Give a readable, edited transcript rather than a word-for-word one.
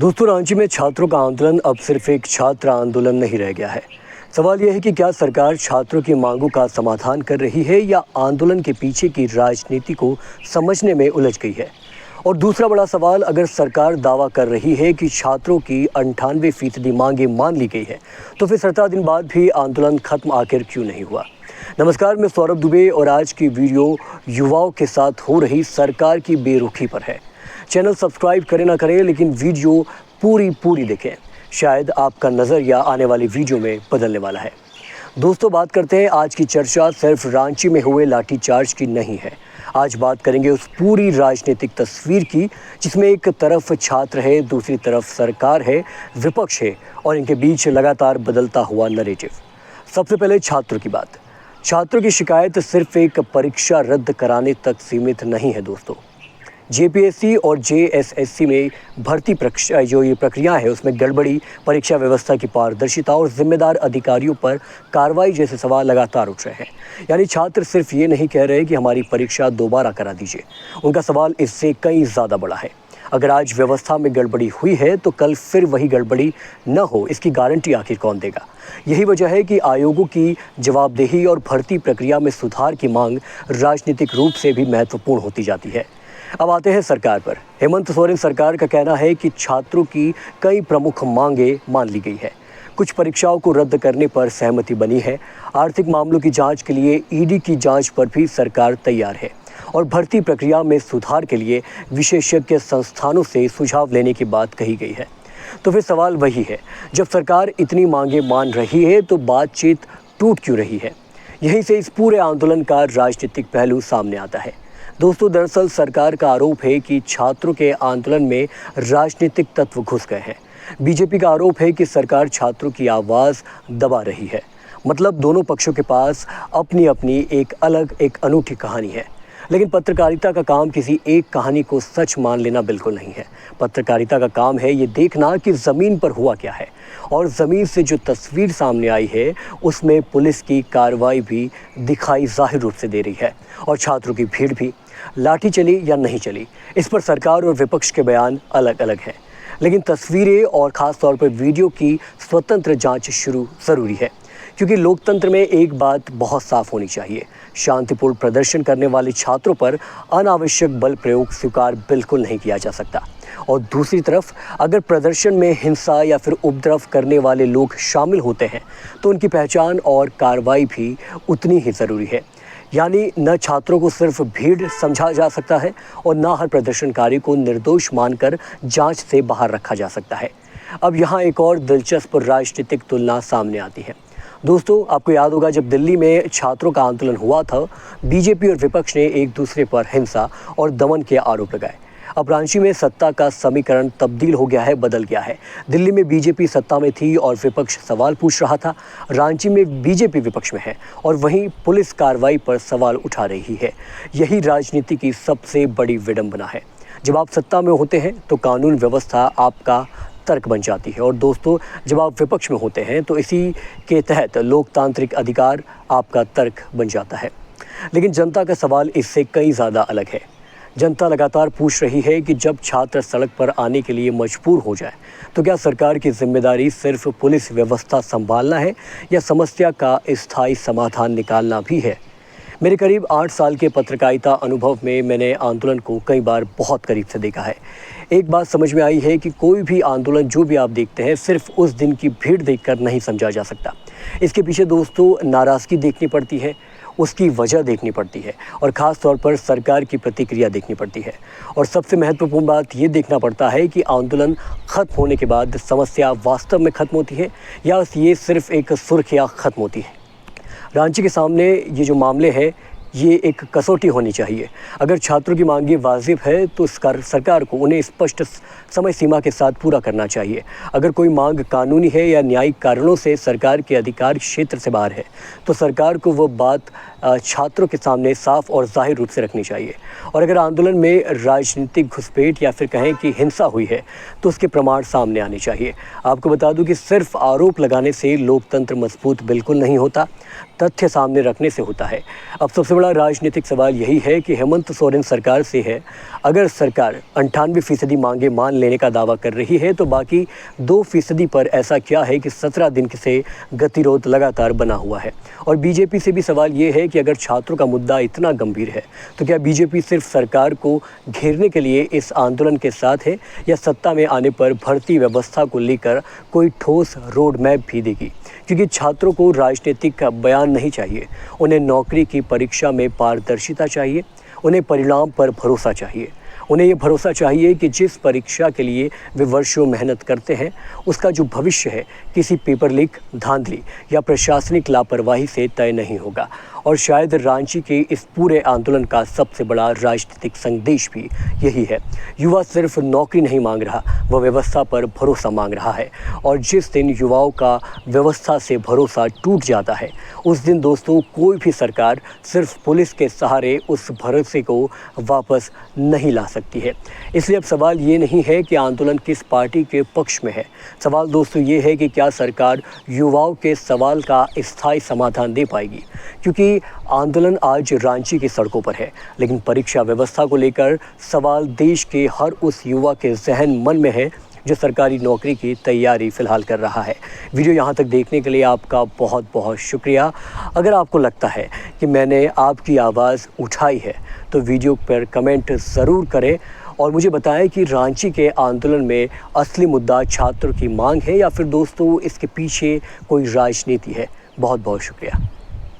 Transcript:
दोस्तों, रांची में छात्रों का आंदोलन अब सिर्फ एक छात्र आंदोलन नहीं रह गया है। सवाल यह है कि क्या सरकार छात्रों की मांगों का समाधान कर रही है या आंदोलन के पीछे की राजनीति को समझने में उलझ गई है। और दूसरा बड़ा सवाल, अगर सरकार दावा कर रही है कि छात्रों की 98% मांगें मान ली गई है, तो फिर 17 दिन बाद भी आंदोलन खत्म आखिर क्यों नहीं हुआ। नमस्कार, मैं सौरभ दुबे और आज की वीडियो युवाओं के साथ हो रही सरकार की बेरुखी पर है। चैनल सब्सक्राइब करें ना करें, लेकिन वीडियो पूरी देखें, शायद आपका नज़रिया आने वाली वीडियो में बदलने वाला है। दोस्तों, बात करते हैं आज की चर्चा सिर्फ रांची में हुए लाठीचार्ज की नहीं है। आज बात करेंगे उस पूरी राजनीतिक तस्वीर की जिसमें एक तरफ छात्र है, दूसरी तरफ सरकार है, विपक्ष है और इनके बीच लगातार बदलता हुआ नैरेटिव। सबसे पहले छात्रों की बात। छात्रों की शिकायत सिर्फ एक परीक्षा रद्द कराने तक सीमित नहीं है दोस्तों। जेपीएससी और जेएसएससी में भर्ती प्रक्रिया है, उसमें गड़बड़ी, परीक्षा व्यवस्था की पारदर्शिता और जिम्मेदार अधिकारियों पर कार्रवाई जैसे सवाल लगातार उठ रहे हैं। यानी छात्र सिर्फ ये नहीं कह रहे कि हमारी परीक्षा दोबारा करा दीजिए, उनका सवाल इससे कहीं ज़्यादा बड़ा है। अगर आज व्यवस्था में गड़बड़ी हुई है तो कल फिर वही गड़बड़ी न हो, इसकी गारंटी आखिर कौन देगा। यही वजह है कि आयोगों की जवाबदेही और भर्ती प्रक्रिया में सुधार की मांग राजनीतिक रूप से भी महत्वपूर्ण होती जाती है। अब आते हैं सरकार पर। हेमंत सोरेन सरकार का कहना है कि छात्रों की कई प्रमुख मांगें मान ली गई है। कुछ परीक्षाओं को रद्द करने पर सहमति बनी है। आर्थिक मामलों की जांच के लिए ईडी की जांच पर भी सरकार तैयार है और भर्ती प्रक्रिया में सुधार के लिए विशेषज्ञ संस्थानों से सुझाव लेने की बात कही गई है। तो फिर सवाल वही है, जब सरकार इतनी मांगें मान रही है तो बातचीत टूट क्यों रही है। यहीं से इस पूरे आंदोलन का राजनीतिक पहलू सामने आता है। दोस्तों, दरअसल सरकार का आरोप है कि छात्रों के आंदोलन में राजनीतिक तत्व घुस गए हैं। बीजेपी का आरोप है कि सरकार छात्रों की आवाज़ दबा रही है। मतलब दोनों पक्षों के पास अपनी अपनी एक अनूठी कहानी है। लेकिन पत्रकारिता का काम किसी एक कहानी को सच मान लेना बिल्कुल नहीं है। पत्रकारिता का काम है ये देखना कि ज़मीन पर हुआ क्या है, और ज़मीन से जो तस्वीर सामने आई है उसमें पुलिस की कार्रवाई भी दिखाई जाहिर रूप से दे रही है और छात्रों की भीड़ भी। लाठी चली या नहीं चली, इस पर सरकार और विपक्ष के बयान अलग अलग हैं, लेकिन तस्वीरें और ख़ास तौर पर वीडियो की स्वतंत्र जांच शुरू ज़रूरी है। क्योंकि लोकतंत्र में एक बात बहुत साफ होनी चाहिए, शांतिपूर्ण प्रदर्शन करने वाले छात्रों पर अनावश्यक बल प्रयोग स्वीकार बिल्कुल नहीं किया जा सकता। और दूसरी तरफ अगर प्रदर्शन में हिंसा या फिर उपद्रव करने वाले लोग शामिल होते हैं तो उनकी पहचान और कार्रवाई भी उतनी ही ज़रूरी है। यानी न छात्रों को सिर्फ भीड़ समझा जा सकता है और न हर प्रदर्शनकारी को निर्दोष मानकर जांच से बाहर रखा जा सकता है। अब यहाँ एक और दिलचस्प राजनीतिक तुलना सामने आती है। दोस्तों, आपको याद होगा जब दिल्ली में छात्रों का आंदोलन हुआ था, बीजेपी और विपक्ष ने एक दूसरे पर हिंसा और दमन के आरोप लगाए। अब रांची में सत्ता का समीकरण तब्दील हो गया है, बदल गया है। दिल्ली में बीजेपी सत्ता में थी और विपक्ष सवाल पूछ रहा था। रांची में बीजेपी विपक्ष में है और वहीं पुलिस कार्रवाई पर सवाल उठा रही है। यही राजनीति की सबसे बड़ी विडंबना है। जब आप सत्ता में होते हैं तो कानून व्यवस्था आपका तर्क बन जाती है, और दोस्तों जब आप विपक्ष में होते हैं तो इसी के तहत लोकतांत्रिक अधिकार आपका तर्क बन जाता है। लेकिन जनता का सवाल इससे कई ज़्यादा अलग है। जनता लगातार पूछ रही है कि जब छात्र सड़क पर आने के लिए मजबूर हो जाए तो क्या सरकार की जिम्मेदारी सिर्फ पुलिस व्यवस्था संभालना है या समस्या का स्थायी समाधान निकालना भी है। मेरे करीब 8 साल के पत्रकारिता अनुभव में मैंने आंदोलन को कई बार बहुत करीब से देखा है। एक बात समझ में आई है कि कोई भी आंदोलन जो भी आप देखते हैं सिर्फ उस दिन की भीड़ देखकर नहीं समझा जा सकता। इसके पीछे दोस्तों नाराज़गी देखनी पड़ती है, उसकी वजह देखनी पड़ती है और ख़ास तौर पर सरकार की प्रतिक्रिया देखनी पड़ती है। और सबसे महत्वपूर्ण बात ये देखना पड़ता है कि आंदोलन ख़त्म होने के बाद समस्या वास्तव में ख़त्म होती है या ये सिर्फ एक सुर्खियाँ ख़त्म होती है। रांची के सामने ये जो मामले हैं, ये एक कसौटी होनी चाहिए। अगर छात्रों की मांगें वाजिब है तो सरकार को उन्हें स्पष्ट समय सीमा के साथ पूरा करना चाहिए। अगर कोई मांग कानूनी है या न्यायिक कारणों से सरकार के अधिकार क्षेत्र से बाहर है तो सरकार को वो बात छात्रों के सामने साफ और जाहिर रूप से रखनी चाहिए। और अगर आंदोलन में राजनीतिक घुसपैठ या फिर कहें कि हिंसा हुई है तो उसके प्रमाण सामने आने चाहिए। आपको बता दूं कि सिर्फ आरोप लगाने से लोकतंत्र मजबूत बिल्कुल नहीं होता, तथ्य सामने रखने से होता है। अब सबसे बड़ा राजनीतिक सवाल यही है कि हेमंत सोरेन सरकार से है, अगर सरकार 98% मांगे मान लेने का दावा कर रही है तो बाकी 2% पर ऐसा क्या है कि 17 दिन से गतिरोध लगातार बना हुआ है। और बीजेपी से भी सवाल ये है कि अगर छात्रों का मुद्दा इतना गंभीर है तो क्या बीजेपी सिर्फ सरकार को घेरने के लिए इस आंदोलन के साथ है या सत्ता में आने पर भर्ती व्यवस्था को लेकर कोई ठोस रोड मैप भी देगी। क्योंकि छात्रों को राजनीतिक बयान नहीं चाहिए, उन्हें नौकरी की परीक्षा में पारदर्शिता चाहिए, उन्हें परिणाम पर भरोसा चाहिए। उन्हें ये भरोसा चाहिए कि जिस परीक्षा के लिए वे वर्षों मेहनत करते हैं उसका जो भविष्य है किसी पेपर लीक, धांधली या प्रशासनिक लापरवाही से तय नहीं होगा। और शायद रांची के इस पूरे आंदोलन का सबसे बड़ा राजनीतिक संदेश भी यही है। युवा सिर्फ नौकरी नहीं मांग रहा, वह व्यवस्था पर भरोसा मांग रहा है। और जिस दिन युवाओं का व्यवस्था से भरोसा टूट जाता है उस दिन दोस्तों कोई भी सरकार सिर्फ पुलिस के सहारे उस भरोसे को वापस नहीं ला सकती है। इसलिए अब सवाल ये नहीं है कि आंदोलन किस पार्टी के पक्ष में है, सवाल दोस्तों ये है कि क्या सरकार युवाओं के सवाल का स्थायी समाधान दे पाएगी। क्योंकि आंदोलन आज रांची की सड़कों पर है, लेकिन परीक्षा व्यवस्था को लेकर सवाल देश के हर उस युवा के जहन मन में है जो सरकारी नौकरी की तैयारी फ़िलहाल कर रहा है। वीडियो यहाँ तक देखने के लिए आपका बहुत बहुत शुक्रिया। अगर आपको लगता है कि मैंने आपकी आवाज़ उठाई है तो वीडियो पर कमेंट ज़रूर करें और मुझे बताएं कि रांची के आंदोलन में असली मुद्दा छात्रों की मांग है या फिर दोस्तों इसके पीछे कोई राजनीति है। बहुत बहुत शुक्रिया।